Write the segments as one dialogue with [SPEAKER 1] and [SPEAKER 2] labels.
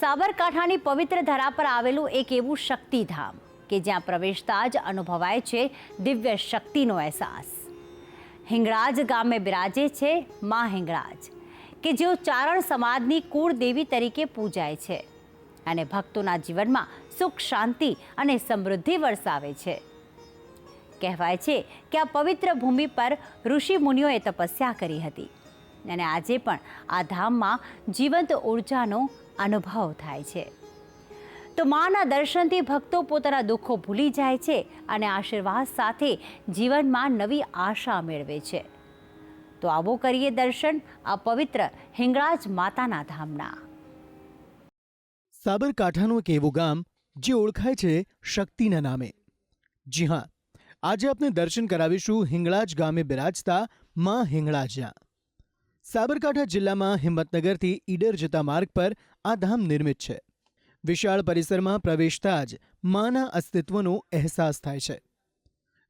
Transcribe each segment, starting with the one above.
[SPEAKER 1] સાબરકાંઠાની પવિત્ર ધરા પર આવેલું એક એવું શક્તિધામ કે જ્યાં પ્રવેશતા જ અનુભવાય છે દિવ્ય શક્તિનો અહેસાસ. હિંગળાજ ગામે બિરાજે છે માં હિંગળાજ, કે જેઓ ચારણ સમાજની કુળદેવી તરીકે પૂજાય છે અને ભક્તોના જીવનમાં સુખ, શાંતિ અને સમૃદ્ધિ વરસાવે છે. કહેવાય છે કે આ પવિત્ર ભૂમિ પર ઋષિ મુનિઓએ તપસ્યા કરી હતી અને આજે પણ આ ધામમાં જીવંત ઉર્જાનો અનુભવ થાય છે. તો માના દર્શનથી ભક્તો પોતાના દુઃખો ભૂલી જાય છે અને આશીર્વાદ સાથે જીવનમાં નવી આશા મેળવે છે. તો આવો કરીએ દર્શન આ પવિત્ર હિંગળાજ માતાના ધામના.
[SPEAKER 2] સાબરકાંઠાનું એક એવું ગામ જે ઓળખાય છે શક્તિના નામે. જી હા, આજે આપણે દર્શન કરાવીશું હિંગળાજ ગામે બિરાજતા માં હિંગળાજના. સાબરકાંઠા જિલ્લામાં હિંમતનગરથી ઈડર જતા માર્ગ પર આ ધામ નિર્મિત છે. વિશાળ પરિસરમાં પ્રવેશતા જ માના અસ્તિત્વનો અહેસાસ થાય છે.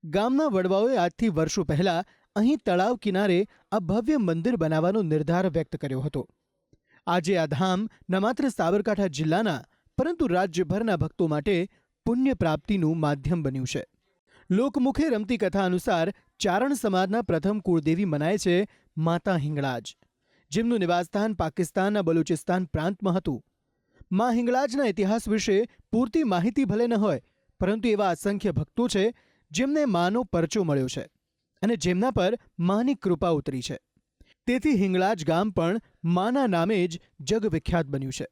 [SPEAKER 2] ગામના વડવાઓએ આજથી વર્ષો પહેલા અહીં તળાવ કિનારે આ ભવ્ય મંદિર બનાવવાનો નિર્ધાર વ્યક્ત કર્યો હતો. આજે આ ધામ ન માત્ર સાબરકાંઠા જિલ્લાના પરંતુ રાજ્યભરના ભક્તો માટે પુણ્ય પ્રાપ્તિનું માધ્યમ બન્યું છે. લોકમુખે રમતી કથા અનુસાર ચારણ સમાજના પ્રથમ કુળદેવી મનાય છે માતા હિંગળાજ, જેમનું નિવાસસ્થાન પાકિસ્તાનના બલુચિસ્તાન પ્રાંતમાં હતું. માં હિંગળાજના ઇતિહાસ વિશે પૂરતી માહિતી ભલે ન હોય, પરંતુ એવા અસંખ્ય ભક્તો છે જેમને માનો પરચો મળ્યો છે અને જેમના પર માની કૃપા ઉતરી છે. તેથી હિંગળાજ ગામ પણ માના નામે જ જગવિખ્યાત બન્યું છે.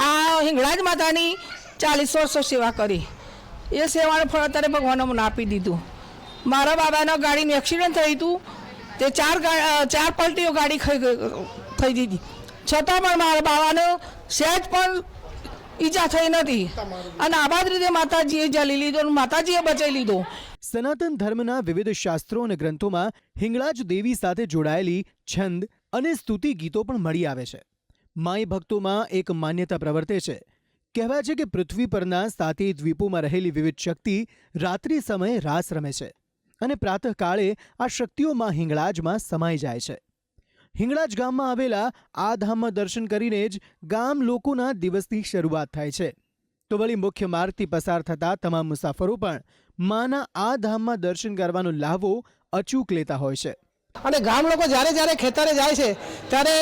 [SPEAKER 3] આ હિંગળાજ માતાની 40 વર્ષો સેવા કરી, એ સેવાનું ફળ અત્યારે ભગવાને મને આપી દીધું. મારા બાબાના ગાડીનું એક્સિડન્ટ થયું હતું, તે ચાર પલટીઓ ગાડી થઈ દીધી, છતાં પણ મારા બાબાને સહેજ પણ ઈજા થઈ નથી અને આબાદ રીતે માતાજીએ જલી લીધો, માતાજીએ બચાવી લીધો.
[SPEAKER 2] સનાતન ધર્મના વિવિધ શાસ્ત્રો અને ગ્રંથોમાં હિંગળાજ દેવી સાથે જોડાયેલી છંદ અને સ્તુતિ ગીતો પણ મળી આવે છે. માઈ ભક્તોમાં એક માન્યતા પ્રવર્તે છે. કહેવાય છે કે પૃથ્વી પરના 7 દ્વીપોમાં રહેલી વિવિધ શક્તિ રાત્રિ સમયે રાસ રમે છે અને પ્રાતઃકાળે આ શક્તિઓમાં હિંગળાજમાં સમાઈ જાય છે. હિંગળાજ ગામમાં આવેલા આ ધામમાં દર્શન કરીને જ ગામ લોકોના દિવસની શરૂઆત થાય છે. તો વળી મુખ્ય માર્ગથી પસાર થતા તમામ મુસાફરો પણ માના આ ધામમાં દર્શન કરવાનો લાહવો અચૂક લેતા હોય છે.
[SPEAKER 4] અને ગામ લોકો જ્યારે ખેતરે જાય છે ત્યારે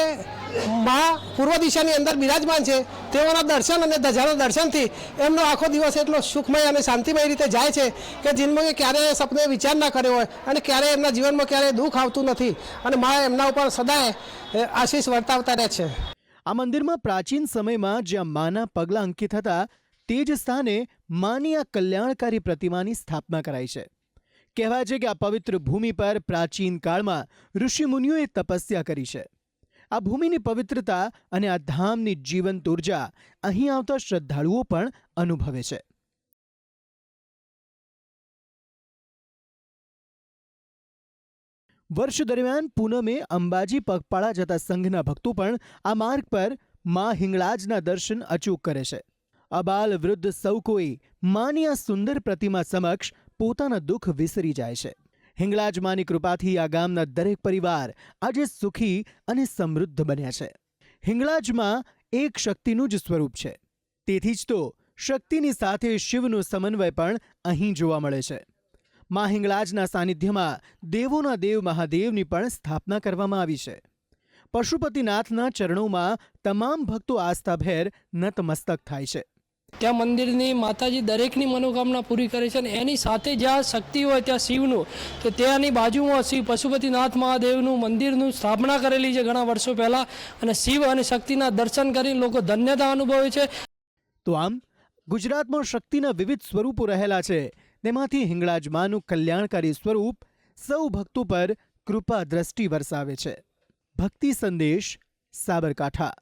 [SPEAKER 4] માં પૂર્વ દિશાની અંદર બિરાજમાન છે. તેઓના દર્શન અને ધજાના દર્શનથી એમનો આખો દિવસ એટલો સુખમય અને શાંતિમય રીતે જાય છે કે જિંદગીમાં ક્યારેય સપને વિચાર ના કર્યો હોય અને ક્યારેય એમના જીવનમાં ક્યારેય દુઃખ આવતું નથી અને માં એમના ઉપર સદાય આશીષ વર્તાવતા રહે છે.
[SPEAKER 2] આ મંદિરમાં પ્રાચીન સમયમાં જ્યાં માના પગલાં અંકિત હતા તે જ સ્થાને માની આ કલ્યાણકારી પ્રતિમાની સ્થાપના કરાઈ છે. કહેવાય છે કે આ પવિત્ર ભૂમિ પર પ્રાચીન કાળમાં ઋષિમુનિઓએ તપસ્યા કરી છે. આ ભૂમિની પવિત્રતા અને આ ધામની જીવંત ઉર્જા અહીં આવતા શ્રદ્ધાળુઓ પણ અનુભવે છે. વર્ષ દરમિયાન પૂનમે અંબાજી પગપાળા જતા સંઘના ભક્તો પણ આ માર્ગ પર માં હિંગળાજના દર્શન અચૂક કરે છે. અબાલ વૃદ્ધ સૌ કોઈ માની આ સુંદર પ્રતિમા સમક્ષ પોતાના દુઃખ વિસરી જાય છે. હિંગળાજ માની કૃપાથી આ ગામના દરેક પરિવાર આજે સુખી અને સમૃદ્ધ બન્યા છે. હિંગળાજમાં એક શક્તિનું જ સ્વરૂપ છે, તેથી જ તો શક્તિની સાથે શિવનો સમન્વય પણ અહીં જોવા મળે છે. માં હિંગળાજના સાનિધ્યમાં દેવોના દેવ મહાદેવની પણ સ્થાપના કરવામાં આવી છે. પશુપતિનાથના ચરણોમાં તમામ ભક્તો આસ્થાભેર નતમસ્તક થાય છે.
[SPEAKER 5] ત્યાં મંદિરની માતાજી દરેકની મનોકામના પૂરી કરે છે અને એની સાથે જ્યાં શક્તિ હોય ત્યાં શિવનું, તો ત્યાંની બાજુમાં શિવ પશુપતિનાથ મહાદેવનું મંદિરનું સ્થાપના કરેલી છે ઘણા વર્ષો પહેલાં અને શિવ અને શક્તિના દર્શન કરીને લોકો ધન્યતા અનુભવે છે.
[SPEAKER 2] તો આમ ગુજરાતમાં શક્તિના વિવિધ સ્વરૂપો રહેલા છે, તેમાંથી હિંગળાજ માનું કલ્યાણકારી સ્વરૂપ સૌ ભક્તો પર કૃપા દ્રષ્ટિ વરસાવે છે. ભક્તિ સંદેશ, સાબરકાંઠા.